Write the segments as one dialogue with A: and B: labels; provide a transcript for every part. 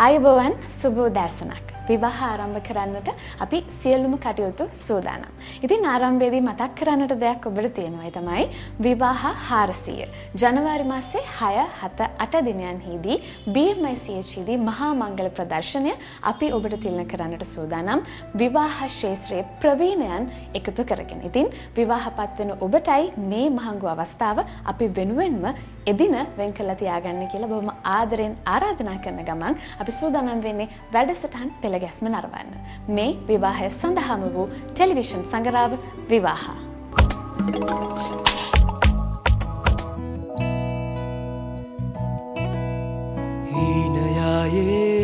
A: ආයුබෝවන් සුබ උදෑසනක්. විවාහ ආරම්භ කරන්නට අපි සියලුම කටයුතු සූදානම්. ඉතින් ආරම්භයේදී මතක් කරන්නට දෙයක් ඔබට තියෙනවා. ඒ තමයි විවාහ 400. ජනවාරි මාසේ 6, 7, 8 දිනයන්හිදී BMICH දී මහා මංගල ප්‍රදර්ශනය අපි ඔබට තිලන කරන්නට සූදානම්. විවාහ ශාස්ත්‍රයේ ප්‍රවීණයන් එකතු කරගෙන. ඉතින් විවාහපත් වෙන ඔබටයි මේ මහඟු අවස්ථාව අපි වෙනුවෙන්ම එදින වෙන් කළා තියාගන්න කියලා බොහොම ආදරෙන් ආරාධනා කරන ගමන් අපි සූදානම් වෙන්නේ වැඩසටහන් ගැස්ම නරඹන්න. මේ විවාහය සඳහාම වූ ටෙලිවිෂන් සංගරාව විවාහ.
B: හීනයායේ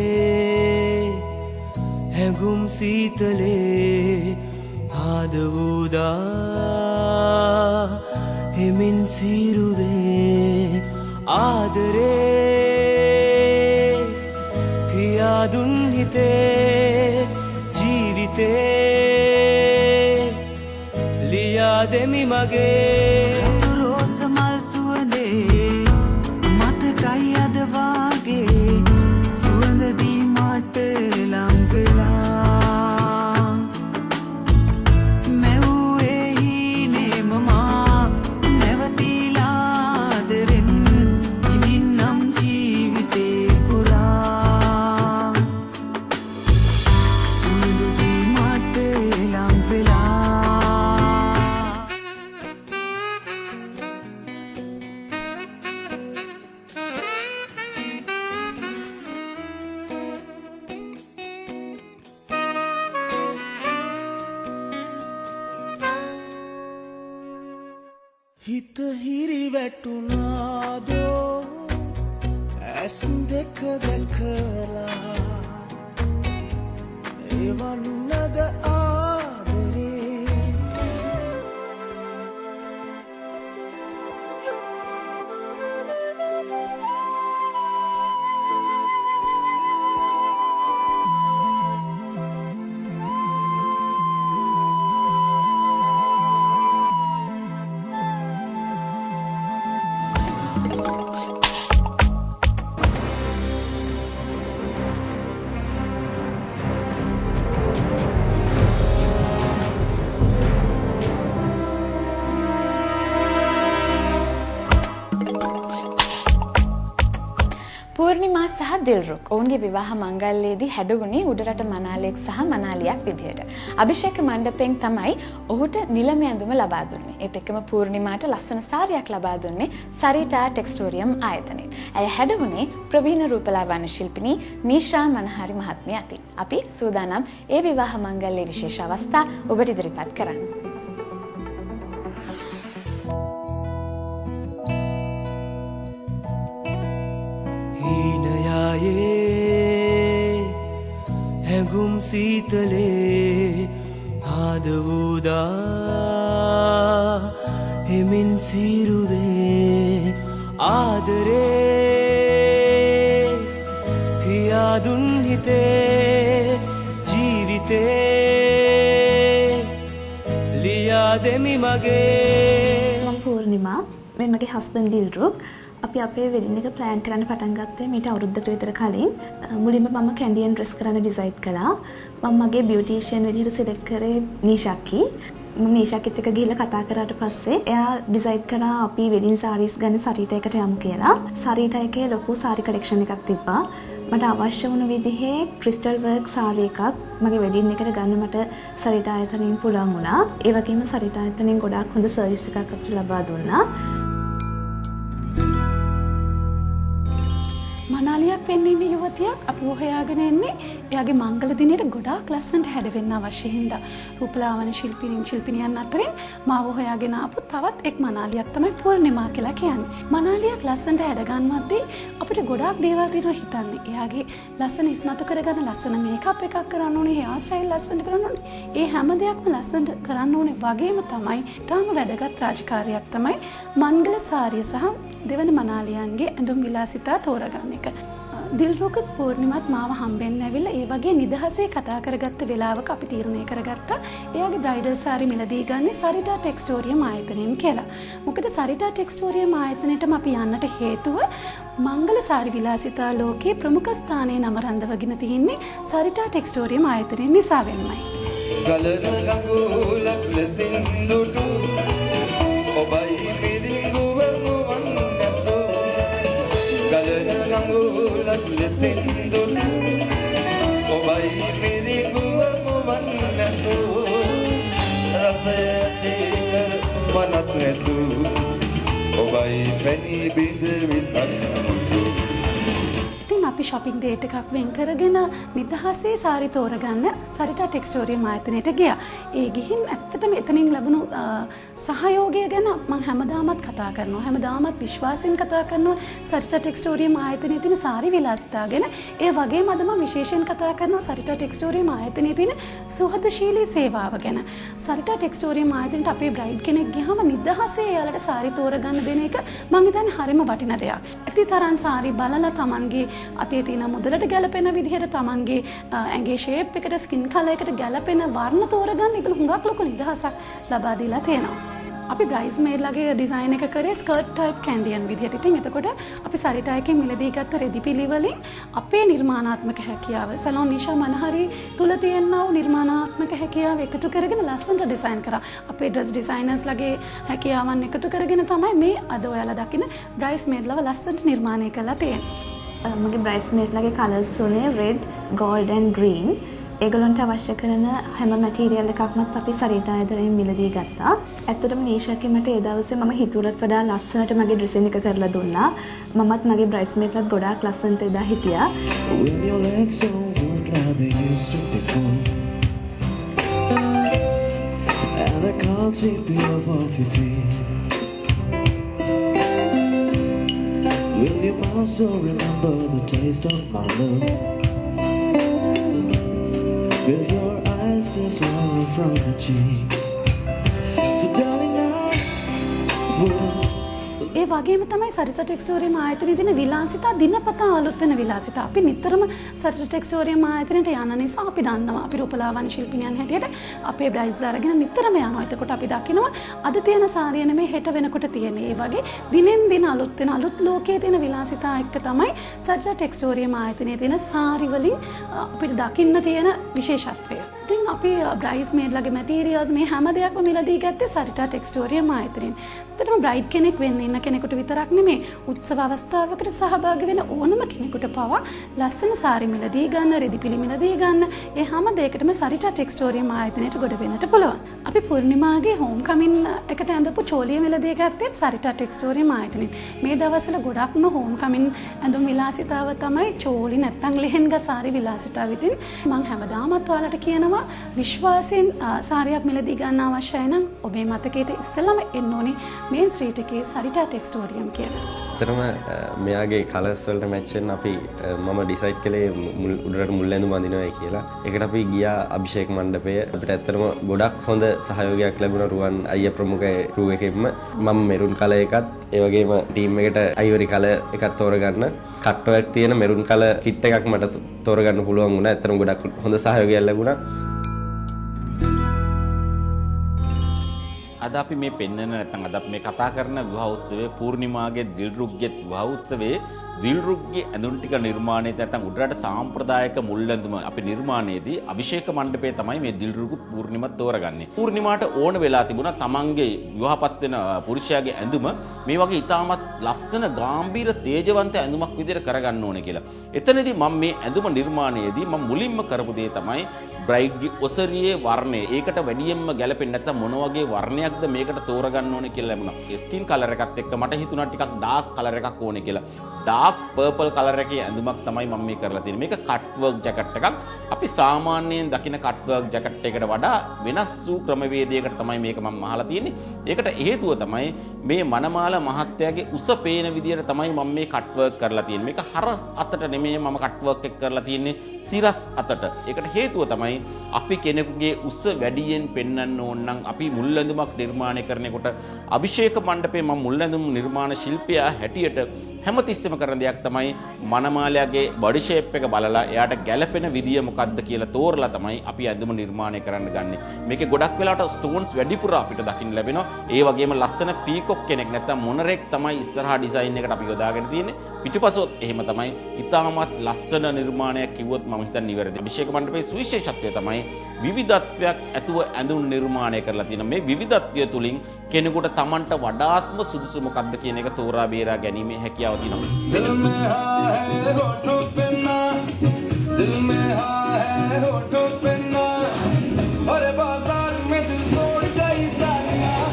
B: හැඟුම් සීතලේ ආදවුදා හෙමින් සිරුවේ ආදරේ පියාදුන් හිතේ ජීවිතේ ලියා දෙමි මගේ රෝස මල් සුවඳේ මතකයි අද වාගේ සුවඳ දී මට ලං වෙලා මෙව්වේ හීනේ මමා නැවතිලා ආදරෙන් ඉදින්නම් ජීවිතේ පුරා සුවඳ දී මට ලං වෙලා හිත හිරි වැටුනාදෝ ඇස් දෙක දැකලා එවන්නද ආදරේ
A: පූර්ණිමා සහ දිල්රුක් ඔවුන්ගේ විවාහ මංගල්‍යයේදී හැඩවුණේ උඩරට මනාලියෙක් සහ මනාලියක් විදියට. අභිෂේක මණ්ඩපයෙන් තමයි ඔහුට නිලම ඇඳුම ලබා දුන්නේ. ඒත් එක්කම පූර්ණිමාට ලස්සන සාරියක් ලබා දුන්නේ සරිටා ටෙක්ස්ටෝරියම් ආයතනයෙන්. ඇය හැඩවුණේ ප්‍රවීණ රූපලාවන්‍ය ශිල්පිනී නීෂා මනහරි මහත්මිය අතින්. අපි සූදානම් ඒ විවාහ මංගල්‍යයේ විශේෂ අවස්ථා ඔබට ඉදිරිපත් කරන්න.
B: හීනයායේ හැඟුම් සීතලේ ආදවුදා හෙමින් සිරුවේ ආදරේ පියාදුන් හිතේ ජීවිතේ ලියා දෙමි මගේ
C: මම පූර්ණිමා මේ මගේ හස්බන්ඩ් දිල්රුක් අපි අපේ වෙඩින් එක ප්ලෑන් කරන්න පටන් ගත්තේ මීට අවුරුද්දකට විතර කලින්. මුලින්ම මම කැන්ඩියන් ඩ්‍රෙස් කරන්න ඩිසයිඩ් කළා. මම මගේ බියුටිෂියන් විදිහට සිලෙක්ට් කරේ නීෂාක්කි. මම නීෂාක්කිත් එක්ක ගිහිල්ලා කතා කරාට පස්සේ එයා ඩිසයිඩ් කරා අපි වෙඩින් සාරීස් ගන්න සරීටා එකට යමු කියලා. සරීටා එකේ ලොකු සාරි කලෙක්ෂන් එකක් තිබ්බා. මට අවශ්‍ය වුණු විදිහේ ක්‍රිස්ටල් වර්ක් සාරි එකක් මගේ වෙඩින් එකට ගන්න මට සරීටා ආයතනයෙන් පුළුවන් වුණා. ඒ වගේම සරීටා ආයතනයෙන් ගොඩාක් හොඳ සර්විස් එකක් අපිට ලබා දුන්නා.
D: මනාලියක් වෙන්න ඉන්න යුවතියක් අපි හොයාගෙන එන්නේ එයාගේ මංගල දිනේට ගොඩාක් ලස්සනට හැඩවෙන්න අවශ්‍ය හින්දා රූපලාවන්‍ය ශිල්පිනියන් අතරින් මාව හොයාගෙන ආපු තවත් එක් මනාලියක් තමයි පූර්ණිමා කියලා කියන්නේ. මනාලියක් ලස්සනට හැඩ ගන්නවද්දී අපිට ගොඩාක් දේවල් තියෙනවා හිතන්නේ. එයාගේ ලස්සන ඉස්මතු කරගන්න ලස්සන මේකප් එකක් කරන්න ඕනේ, හෙයාර් ස්ටයිල් ලස්සනට කරන්න ඕනේ. ඒ හැම දෙයක්ම ලස්සනට කරන්න ඕනේ වගේම තමයි තාම වැදගත් රාජකාරියක් තමයි මංගල සාරිය සහ දෙවන මනාලියන්ගේ ඇඳුම් විලාසිතා තෝරගන්න එක. දිල්රුගත් පූර්ණිමත් මාව හම්බෙන්න ඇවිල්ලා ඒ වගේ නිදහසේ කතා කරගත්ත වෙලාවක අපි තීරණය කරගත්තා එයාගේ බ්‍රයිඩල් සාරි මිලදී ගන්නේ සරිටා ටෙක්ස්ටෝරියම් ආයතනයෙන් කියලා. මොකද සරිටා ටෙක්ස්ටෝරියම් ආයතනයටම අපි යන්නට හේතුව මංගල සාරි විලාසිතා ලෝකයේ ප්‍රමුඛ ස්ථානයේ නම රඳවගෙන තින්නේ සරිටා ටෙක්ස්ටෝරියම් ආයතනයෙන් නිසා වෙන්නයි.
E: ගලන ගඟුලක් ලෙසින් දුටු ඔබයි මිරිඟුවම වන්නසෝ ගලන ගඟුලක් ලෙසින් දුටු ඔබයි මිරිඟුවම වන්නසෝ රසය තීකර වනත් නැසු ඔබයි පැණි බිඳ විසක්
D: අපි ශොපිං ඩේට් එකක් වෙන් කරගෙන නිදහසේ සාරි තෝරගන්න සරිටා ටෙක්ස්ටෝරියම් ආයතනයට ගියා. ඒ ගිහින් ඇත්තටම එතනින් ලැබුණු සහයෝගය ගැන මම හැමදාමත් කතා කරනවා. හැමදාමත් විශ්වාසයෙන් කතා කරනවා සරිටා ටෙක්ස්ටෝරියම් ආයතනයේ තියෙන සාරි විලාසිතා ගැන. ඒ වගේම අද මම විශේෂයෙන් කතා කරනවා සරිටා ටෙක්ස්ටෝරියම් ආයතනයේ තියෙන සුහදශීලී සේවාව ගැන. සරිටා ටෙක්ස්ටෝරියම් ආයතනයට අපේ බ්‍රයිඩ් කෙනෙක් ගියාම නිදහසේ එයාලට සාරි තෝරගන්න දෙන එක මම හිතන්නේ හරිම වටින දෙයක්. ඇතිතරම් සාරි බලලා Tamanගේ අතේ තියෙන මුදලට ගැලපෙන විදිහට Tamanගේ ඇඟේ ෂේප් එකට ස්කින් කලර් එකට ගැලපෙන වර්ණ තෝරගන්න ඒක හුඟක් ලොකු නිදහසක් ලබා දීලා තියෙනවා. අපි බ්‍රයිස්මේඩ්ලාගේ ඩිසයින් එක කරේ ස්කර්ට් ටයිප් කැන්ඩියන් විදිහට. ඉතින් එතකොට අපි සරිටා එකෙන් මිලදී ගත්ත රෙදි පිළිවෙලින් අපේ නිර්මාණාත්මක හැකියාව සැලොන් නිෂා මනහරි තුල තියෙනා වූ නිර්මාණාත්මක හැකියාව එකතු කරගෙන ලස්සනට ඩිසයින් කරා. අපේ ඩ්‍රෙස් ඩිසයිනර්ස්ලාගේ හැකියාවන් එකතු කරගෙන තමයි මේ අද ඔයාලා දකින බ්‍රයිස්මේඩ්ලාව ලස්සනට නිර්මාණය කරලා තියෙන්නේ.
C: මගේ බ්‍රයිඩ්ස්මේඩ්ලාගේ කලර්ස් උනේ රෙඩ්, ගෝල්ඩ් ඇන්ඩ් ග්‍රීන්. ඒගොල්ලන්ට අවශ්‍ය කරන හැම මැටීරියල් එකක්මත් අපි සරිටා ආයතනයෙන් මිලදී ගත්තා. ඇත්තටම නීෂාගේ මට ඒ දවසේ මම හිතුවලත් වඩා ලස්සනට මගේ ඩ්‍රෙසින් එක කරලා දුන්නා. මමත් මගේ බ්‍රයිඩ්ස්මේඩ්ලාත් ගොඩාක් ලස්සනට එදා හිටියා.
B: When your legs don't work like they used to before and I can't sweep you off your feet. Will your mouth still remember the taste of my love? Will your eyes still smile from your cheeks? So darling, I will.
D: ඒ වගේම තමයි සරිටා ටෙක්ස්ටෝරියම් ආයතනයේ තියෙන විලාසිතා දිනපතා අලුත් වෙන විලාසිතා. අපි නිතරම සරිටා ටෙක්ස්ටෝරියම් ආයතනයට යන නිසා අපි දන්නවා අපි රූපලාවන්‍ය ශිල්පිනියන් හැටියට අපේ බ්‍රයිඩ්ස් අරගෙන නිතරම යනවා. එතකොට අපි දකිනවා අද තියෙන සාරිය නෙමෙයි හෙට වෙනකොට තියෙන. ඒ වගේ දිනෙන් දින අලුත් වෙන අලුත් ලෝකයේ තියෙන විලාසිතා එක්ක තමයි සරිටා ටෙක්ස්ටෝරියම් ආයතනයේ තියෙන සාරි වලින් අපිට දකින්න තියෙන විශේෂත්වය. ඉතින් අපි බ්‍රයිස්මේඩ්ලාගේ මැටීරියල්ස් මේ හැම දෙයක්ම මිලදී ගත්තේ සරිටා ටෙක්ස්ටෝරියම් ආයතනයෙන්. ඇත්තටම බ්‍රයිඩ් කෙනෙක් වෙන්න ඉන්න කෙනෙකුට විතරක් නෙමෙයි උත්සව අවස්ථාවකට සහභාගී වෙන ඕනම කෙනෙකුට පවා ලස්සන සාරි මිලදී ගන්න, රෙදිපිලි මිලදී ගන්න, ඒ හැම දෙයකටම සරිටා ටෙක්ස්ටෝරියම් ආයතනයට ගොඩ වෙන්නට පුළුවන්. අපි පූර්ණිමාගේ හෝම් කමින් එකට ඇඳපු චෝලිය මිලදී ගත්තෙත් සරිටා ටෙක්ස්ටෝරියම් ආයතනයෙන්. මේ දවස්වල ගොඩක්ම හෝම් කමින් ඇඳුම් විලාසිතාව තමයි චෝලි නැත්තම් ලෙහෙන්ගා සාරි විලාසිතාව. ඉතින් මම හැමදාමත් ඔයාලට කියනවා විශ්වාසයෙන් සාරියක් මිලදී ගන්න අවශ්‍යයි නම් ඔබේ මතකයට ඉස්සෙල්ලාම එන්න ඕනේ මේන් ස්ට්‍රීට් එකේ සරිටා ටෙක්ස්ටෝරියම් කියලා.
F: ඇත්තටම මෙයාගේ කලර්ස් වලට මැච් වෙන්න අපි මම ඩිසයිඩ් කළේ උඩරට මුල් ඇඳුම් අඳිනවයි කියලා. ඒකට අපි ගියා අභිෂේක් මණ්ඩපය. අපිට ඇත්තටම ගොඩක් හොඳ සහයෝගයක් ලැබුණා රුවන් අයියා ප්‍රමුඛ ක්‍රූ එකෙන්ම. මම මෙරුන් කලර් එකත් ඒ වගේම ටීම් එකට අයිවරි කලර් එකක් තෝරගන්න කට් වර්ක් තියෙන මෙරුන් කලර් කිට් එකක් මට තෝරගන්න පුළුවන් වුණා. ඇත්තටම ගොඩක් හොඳ සහයෝගයක් ලැබුණා.
G: අද අපි මේ පෙන්වන නැත්නම් අද අපි මේ කතා කරන විවාහ උත්සවයේ පූර්ණිමාගේ දිල්රුග්ගේ විවාහ උත්සවයේ දිල්රුග්ගේ ඇඳුම් ටික නිර්මාණය නැත්නම් උඩරට සාම්ප්‍රදායික මුල් ඇඳුම අපි නිර්මාණයේදී අභිෂේක මණ්ඩපයේ තමයි මේ දිල්රුග් පූර්ණිමත් තෝරගන්නේ. පූර්ණිමාට ඕන වෙලා තිබුණා තමන්ගේ විවාහපත් වෙන පුරුෂයාගේ ඇඳුම මේ වගේ ඉතාමත් ලස්සන ගැඹීර තේජවන්ත ඇඳුමක් විදිහට කරගන්න ඕනේ කියලා. එතනදී මම මේ ඇඳුම නිර්මාණයේදී මම මුලින්ම කරපු දේ තමයි බ්‍රයිඩ්ගේ ඔසරියේ වර්ණය. ඒකට වැඩියෙන්ම ගැලපෙන්නේ නැත්නම් මොන වගේ වර්ණයක්ද මේකට තෝරගන්න ඕනේ කියලා ලැබුණා. ස්කින් කලර් එකත් එක්ක මට හිතුණා ටිකක් ඩාර්ක් කලර් එකක් ඕනේ කියලා. ඩාර්ක් පර්පල් කලර් එකේ ඇඳුමක් තමයි මම මේ කරලා තියෙන්නේ. මේක කට් වර්ක් ජැකට් එකක්. අපි සාමාන්‍යයෙන් දකින කට් වර්ක් ජැකට් එකකට වඩා වෙනස් වූ ක්‍රමවේදයකට තමයි මේක මම අහලා තියෙන්නේ. ඒකට හේතුව තමයි මේ මනමාල මහත්තයාගේ උස පේන විදියට තමයි මම මේ කට් වර්ක් කරලා තියෙන්නේ. මේක හරස් අතට නෙමෙයි මම කට් වර්ක් එක කරලා තියෙන්නේ සිරස් අතට. ඒකට හේතුව තමයි අපි කෙනෙකුගේ උස වැඩියෙන් පෙන්වන්න ඕන නම් අපි මුල් ඇඳුමක් නිර්මාණය කරනකොට අභිෂේක මණ්ඩපයේ මම මුල් ඇඳුම් නිර්මාණ ශිල්පියා හැටියට හැමතිස්සෙම කරන කරන දෙයක් තමයි මනමාලයාගේ බොඩි ෂේප් එක බලලා එයාට ගැළපෙන විදිය මොකක්ද කියලා තෝරලා තමයි අපි ඇඳුම නිර්මාණය කරන්න ගන්නේ. මේකේ ගොඩක් වෙලාවට ස්ටෝන්ස් වැඩිපුර අපිට දකින්න ලැබෙනවා. ඒ වගේම ලස්සන පීකොක් කෙනෙක් නැත්නම් මොනරෙක් තමයි ඉස්සරහා ඩිසයින් එකට අපි යොදාගෙන තියෙන්නේ. පිටිපසොත් එහෙම තමයි. ඉතාමත් ලස්සන නිර්මාණයක් කිව්වොත් මම හිතන්නේ නිවැරදි. අභිෂේක මණ්ඩපයේ සුවිශේෂත්වය තමයි විවිධත්වයක් ඇතුව ඇඳුම් නිර්මාණය කරලා තියෙන. මේ විවිධත්වය තුලින් කෙනෙකුට Tamanට වඩාත්ම සුදුසු මොකක්ද කියන එක තෝරා බේරා ගැනීමේ හැකියාව තියෙනවා.
E: दिल में है होठों पे ना दिल में है होठों पे ना अरे बाजार में दिल तोड़ गई सालियां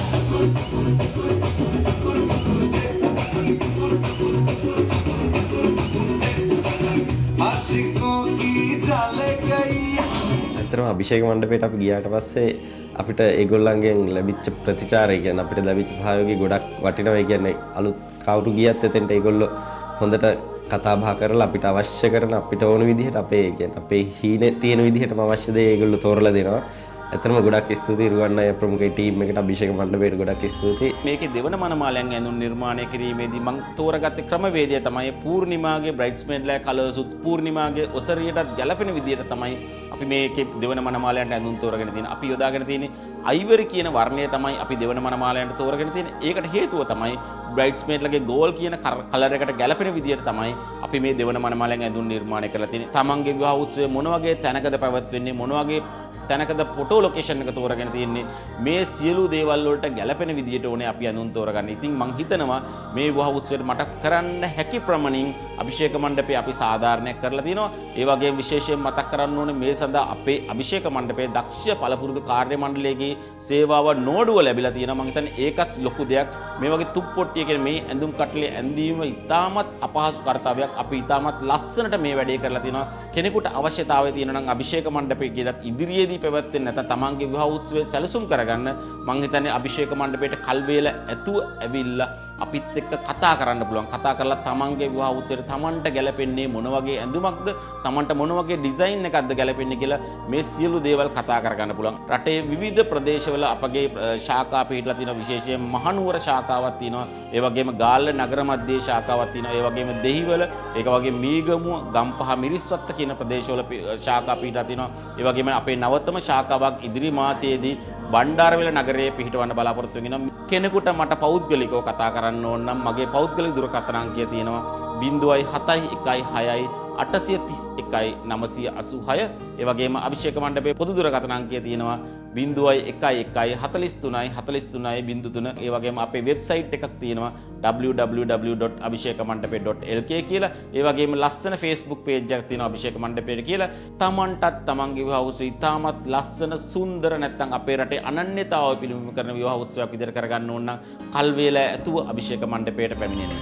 E: आशिकों की जाले गई
F: ඇත්තටම අභිෂේක මණ්ඩපයට අපි ගියාට පස්සේ අපිට ඒගොල්ලන්ගෙන් ලැබිච්ච ප්‍රතිචාරය කියන්නේ අපිට ලැබිච්ච සහයෝගය ගොඩක් වටිනවා. ඒ කියන්නේ අලුත් කවුරු ගියත් එතෙන්ට ඒගොල්ලෝ හොඳට කතා බහ කරලා අපිට අවශ්‍ය කරන අපිට ඕන විදිහට අපේ කියන්නේ අපේ හීනේ තියෙන විදිහටම අවශ්‍ය දේ ඒගොල්ලෝ තෝරලා දෙනවා. ඇත්තටම ගොඩක් ස්තුතියි රුවන් අය ප්‍රමුඛ ටීම් එකට අභිෂේක මණ්ඩපයට ගොඩක් ස්තුතියි.
G: මේකේ දෙවන මනමාලයන් ඇඳුම් නිර්මාණය කිරීමේදී මම තෝරගත්තේ ක්‍රමවේදය තමයි පූර්ණිමාගේ බ්‍රයිඩ්ස්මේඩ්ලා කලර්ස් උත් පූර්ණිමාගේ ඔසරියටත් ගැලපෙන විදිහට තමයි අපි මේකේ දෙවන මනමාලයන්ට ඇඳුම් තෝරගෙන තියෙන්නේ. අපි යොදාගෙන තියෙන්නේ අයිවරි කියන වර්ණය තමයි අපි දෙවන මනමාලයන්ට තෝරගෙන තියෙන්නේ. ඒකට හේතුව තමයි බ්‍රයිඩ්ස්මේඩ්ලාගේ ගෝල් කියන කලර් එකට ගැලපෙන විදිහට තමයි අපි මේ දෙවන මනමාලයන් ඇඳුම් නිර්මාණය කරලා තියෙන්නේ. තමන්ගේ විවාහ උත්සවය මොන වගේ තැනකද පැවැත්වෙන්නේ මොන වගේ තැනකද ෆොටෝ ලොකේෂන් එක තෝරගෙන තියෙන්නේ මේ සියලු දේවල් වලට ගැලපෙන විදිහට ඕනේ අපි අඳුන් තෝරගන්න. ඉතින් මං හිතනවා මේ විවාහ උත්සවයට මට කරන්න හැකි ප්‍රමාණින් අභිෂේක මණ්ඩපේ අපි සාධාරණයක් කරලා තිනවා. ඒ වගේම විශේෂයෙන් මතක් කරන්න ඕනේ මේ සඳහා අපේ අභිෂේක මණ්ඩපයේ දක්ෂ පළපුරුදු කාර්ය මණ්ඩලයේ සේවාව නෝඩුව ලැබිලා තියෙනවා. මං හිතන්නේ ඒකත් ලොකු දෙයක්. මේ වගේ තුප්පොට්ටිය කියන මේ ඇඳුම් කට්ලේ ඇඳීම ඉතාමත් අපහසු කාර්යයක්. අපි ඉතාමත් ලස්සනට මේ වැඩේ කරලා තිනවා. කෙනෙකුට අවශ්‍යතාවය තියෙනවා නම් අභිෂේක මණ්ඩපයේ ගියත් ඉදිරියේදී පැවැත්වෙන්නේ නැත්නම් තමන්ගේ විවාහ උත්සවය සැලසුම් කරගන්න මං හිතන්නේ අභිෂේක මණ්ඩපයට කල් වේල ඇතුව ඇවිල්ලා අපිත් එක්ක කතා කරන්න පුළුවන්. කතා කරලා තමන්ගේ විවාහ උත්සවයට තමන්ට ගැලපෙන්නේ මොන වගේ ඇඳුමක්ද තමන්ට මොන වගේ ඩිසයින් එකක්ද ගැලපෙන්නේ කියලා මේ සියලු දේවල් කතා කරගන්න පුළුවන්. රටේ විවිධ ප්‍රදේශවල අපගේ ශාඛා පිහිටලා තියෙන විශේෂයෙන් මහනුවර ශාඛාවක් තියෙනවා. ඒ වගේම ගාල්ල නගර මැදේ ශාඛාවක් තියෙනවා. ඒ වගේම දෙහිවල ඒක වගේ මීගමුව ගම්පහ මිරිස්වත්ත කියන ප්‍රදේශවල ශාඛා පිහිටලා තියෙනවා. ඒ වගේම අපේ නවතම ශාඛාවක් ඉදිරි මාසයේදී බණ්ඩාරවැල නගරයේ පිහිටවන්න බලාපොරොත්තු වෙනවා. කෙනෙකුට මට පෞද්ගලිකව කතා කරන්න ඕන නම් මගේ පෞද්ගලික දුරකථන අංකය තියෙනවා 07116 831 986. ඒ වගේම අභිෂේක මණ්ඩපයේ පොදු දුරකථන අංකය තියෙනවා 0111 43 43 03. ඒ වගේම අපේ වෙබ්සයිට් එකක් තියෙනවා www.abhishekmandape.lk කියලා. ඒ වගේම ලස්සන Facebook page එකක් තියෙනවා අභිෂේක මණ්ඩපයේ කියලා. තමන්ටත් තමන්ගේ විවාහ උත්සවය ඉතාමත් ලස්සන සුන්දර නැත්නම් අපේ රටේ අනන්‍යතාවය පිළිබිඹු කරන විවාහ උත්සවයක් විදිහට කරගන්න ඕන නම් කල් වේල ඇතුව අභිෂේක මණ්ඩපයට පැමිණෙන්න.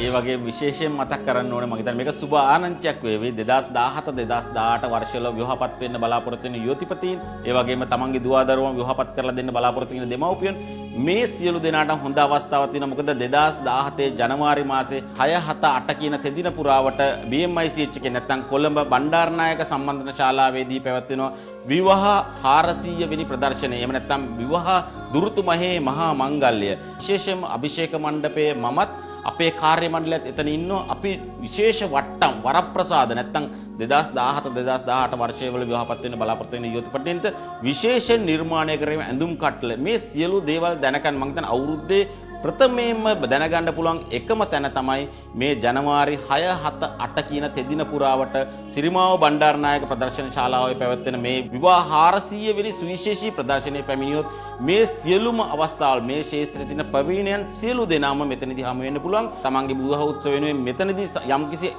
G: ඒ වගේ විශේෂයෙන් මතක් කරන්න ඕනේ මම හිතන්නේ මේක සුබ ආනන්දයක් වේවි 2017 2018 වර්ෂවල විවාහපත් වෙන්න බලාපොරොත්තු වෙන යුවතිපතීන් ඒ වගේම තමන්ගේ දුවා දරුවන් විවාහපත් කරලා දෙන්න බලාපොරොත්තු වෙන දෙමව්පියන් මේ සියලු දෙනාට හොඳ අවස්ථාවක් තියෙනවා. මොකද 2017 ජනවාරි මාසේ 6 7 8 කියන තෙදින පුරාවට BMICH එකේ නැත්නම් කොළඹ බණ්ඩාරනායක සම්බන්ධන ශාලාවේදී පැවැත්වෙනවා විවාහ 400 වෙනි ප්‍රදර්ශනය. එහෙම නැත්නම් විවාහ දුරුතු මහේ මහා මංගල්‍ය. විශේෂයෙන්ම අභිෂේක මණ්ඩපයේ මමත් අපේ කාර්ය මණ්ඩලයත් එතන ඉන්නවා. අපි විශේෂ වට්ටම් වරප්‍රසාද නැත්නම් 2017 2018 වර්ෂයේ වල විවාහපත් වෙන්න බලාපොරොත්තු වෙන යුවතිපතින්ට විශේෂයෙන් නිර්මාණය කරගෙන ඇඳුම් කට්ල මේ සියලු දේවල් දැනගන්න මම හිතන අවුරුද්දේ ප්‍රථමයෙන්ම දැනගන්න පුළුවන් එකම තැන තමයි මේ ජනවාරි 6 7 8 කියන තෙදින පුරාවට සිරිමාව බණ්ඩාරනායක ප්‍රදර්ශන ශාලාවේ පැවැත්වෙන මේ විවාහ 400 වෙනි සුවිශේෂී ප්‍රදර්ශනයේ පැමිණියොත් මේ සියලුම අවස්ථාවල් මේ ශාස්ත්‍රයේ සිටින ප්‍රවීණයන් සියලු දෙනාම මෙතනදී හමු වෙන්න පුළුවන්. තමන්ගේ විවාහ උත්සව වෙනුවෙන් මෙතනදී යම්කිසි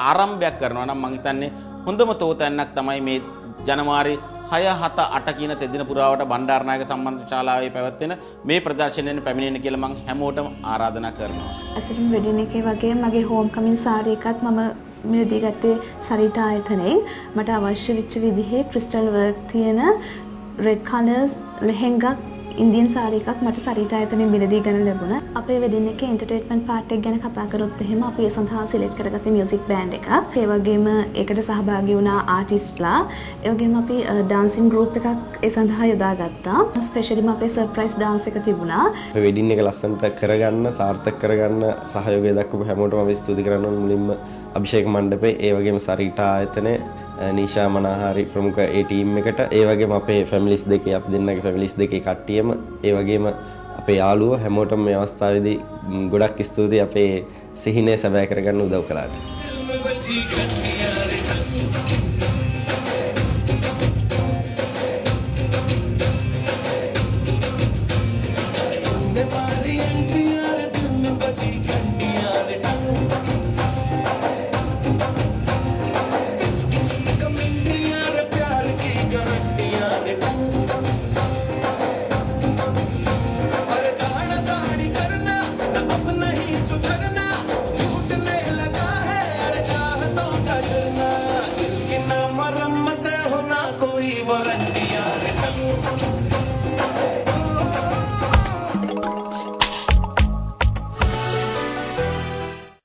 G: ආරම්භයක් කරනවා නම් මම හිතන්නේ හොඳම තෝතැන්නක් තමයි මේ ජනවාරි 6 7 8 කියන තෙදින පුරාවට බණ්ඩාරනායක සම්බන්ධ ශාලාවේ පැවැත්වෙන මේ ප්‍රදර්ශනයෙන් පැමිණෙන්න කියලා මම හැමෝටම ආරාධනා කරනවා.
C: අතටින් වෙඩින් එකේ වගේ මගේ හෝම් කමින් සාරි එකත් මම මිලදී ගත්තේ සරිට ආයතනයෙන්. මට අවශ්‍ය වෙච්ච විදිහේ ක්‍රිස්ටල් වර්ක් තියෙන රෙඩ් කලර් ලෙහෙංගක් ඉන්දියන් සාරි එකක් මට සරීට ආයතනයෙන් මිලදී ගන්න ලැබුණා. අපේ වෙඩින් එකේ එන්ටර්ටේන්මන්ට් පාර්ට් එක ගැන කතා කරොත් එහෙම අපි ඒ සඳහා සිලෙක්ට් කරගත්තේ මියුසික් බෑන්ඩ් එකක්. ඒ වගේම ඒකට සහභාගී වුණා ආටිස්ට්ලා. ඒ වගේම අපි ඩාන්සින් ගෲප් එකක් ඒ සඳහා යොදාගත්තා. ස්පෙෂලිම අපේ සර්ප්‍රයිස් ඩාන්ස් එක තිබුණා.
F: වෙඩින් එක ලස්සනට කරගන්න සාර්ථක කරගන්න සහයෝගය දක්වපු හැමෝටම අපි ස්තුති කරන්න ඕන. මුලින්ම අභිෂේක මණ්ඩපේ, ඒ වගේම සරීටා ආයතනයේ නීෂා මනාහාරි ප්‍රමුඛ ඒ ටීම් එකට, ඒ වගේම අපේ ෆැමිලිස් දෙකේ අපි දෙන්නගේ ෆැමිලිස් දෙකේ කට්ටියම, ඒ වගේම අපේ යාළුවෝ හැමෝටම මේ අවස්ථාවේදී ගොඩක් ස්තුතියි අපේ සිහිනය සැබෑ කරගන්න උදව් කළාට.
E: मरम्मत हो ना कोई वारंटी यार